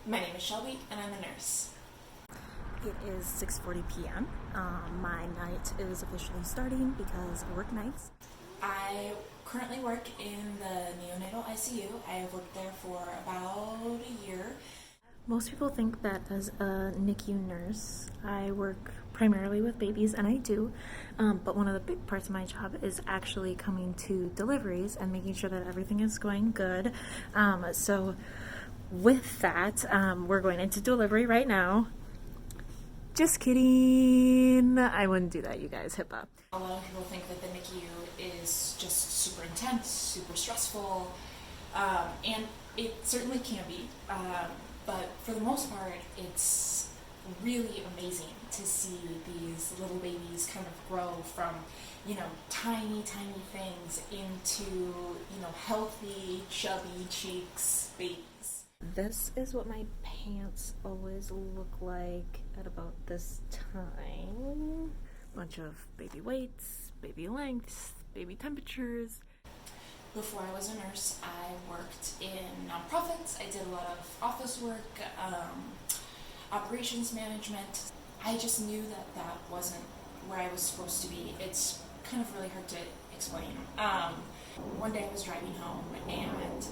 My name is Shelby, and I'm a nurse. It is 6:40 p.m. My night is officially starting because I work nights. I currently work in the neonatal ICU. I have worked there for about a year. Most people think that as a NICU nurse, I work primarily with babies, and I do. But one of the big parts of my job is actually coming to deliveries and making sure that everything is going good. So with that, we're going into delivery right now. Just kidding. I wouldn't do that, you guys. HIPAA. A lot of people think that the NICU is just super intense, super stressful, and it certainly can be. But for the most part, it's really amazing to see these little babies kind of grow from, tiny, tiny things into, healthy, chubby cheeks babies. This is what my pants always look like at about this time. Bunch of baby weights, baby lengths, baby temperatures. Before I was a nurse, I worked in nonprofits. I did a lot of office work, operations management. I just knew that that wasn't where I was supposed to be. It's kind of really hard to explain. One day I was driving home and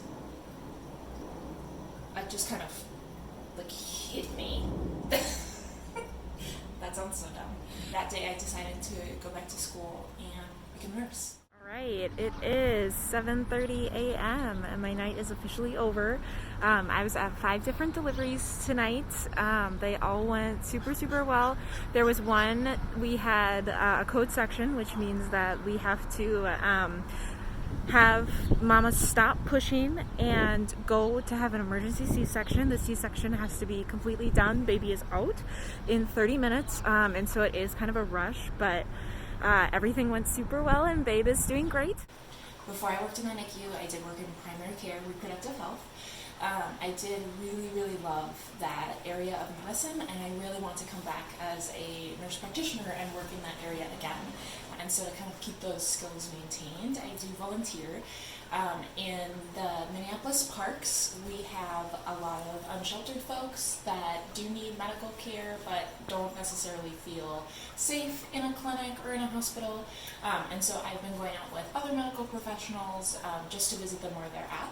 it just kind of hit me. That sounds so dumb. That day I decided to go back to school and become a nurse. Right, it is 7:30 a.m. and my night is officially over. I was at 5 different deliveries tonight. They all went super well. There was one, we had a code section, which means that we have to have mama stop pushing and go to have an emergency C-section. The C-section has to be completely done. Baby is out in 30 minutes, and so it is kind of a rush, but everything went super well and babe is doing great. Before I worked in the NICU, I did work in primary care, reproductive health. I did really love that area of medicine, and I really want to come back as a nurse practitioner and work in that area again. And so to kind of keep those skills maintained, I do volunteer. In the Minneapolis parks, we have a lot of unsheltered folks that do need medical care but don't necessarily feel safe in a clinic or in a hospital. And so I've been going out with other medical professionals just to visit them where they're at.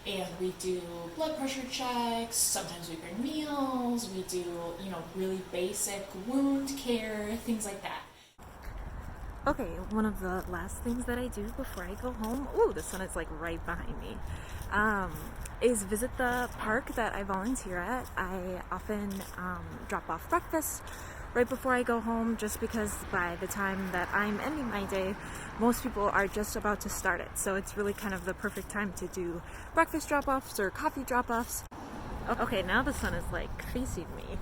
And we do blood pressure checks, sometimes we bring meals, we do, really basic wound care, things like that. Okay, one of the last things that I do before I go home, ooh, the sun is right behind me, is visit the park that I volunteer at. I often drop off breakfast right before I go home, just because by the time that I'm ending my day, most people are just about to start it. So it's really kind of the perfect time to do breakfast drop-offs or coffee drop-offs. Okay, now the sun is facing me,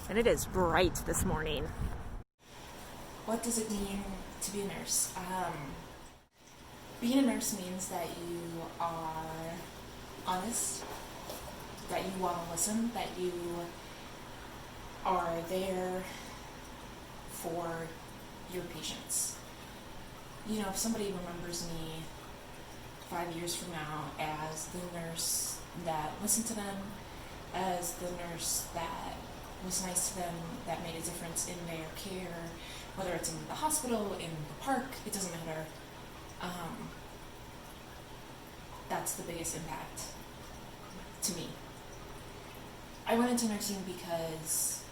and it is bright this morning. What does it mean to be a nurse? Being a nurse means that you are honest, that you want to listen, that you are there for your patients. If somebody remembers me 5 years from now as the nurse that listened to them, as the nurse that was nice to them, that made a difference in their care, whether it's in the hospital, in the park, it doesn't matter. That's the biggest impact to me. I went into nursing because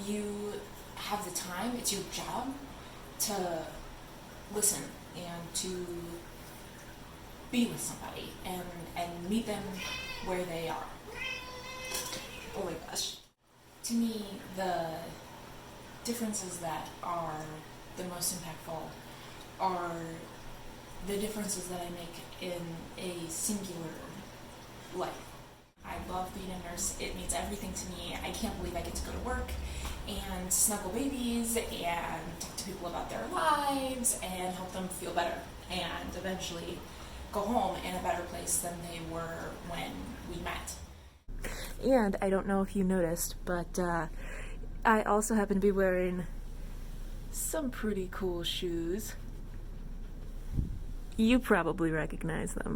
you have the time, it's your job to listen and to be with somebody and meet them where they are. Oh my gosh. To me, the differences that are the most impactful are the differences that I make in a singular life. I love being a nurse. It means everything to me. I can't believe I get to go to work and snuggle babies and talk to people about their lives and help them feel better and eventually go home in a better place than they were when we met. And I don't know if you noticed, but I also happen to be wearing some pretty cool shoes. You probably recognize them.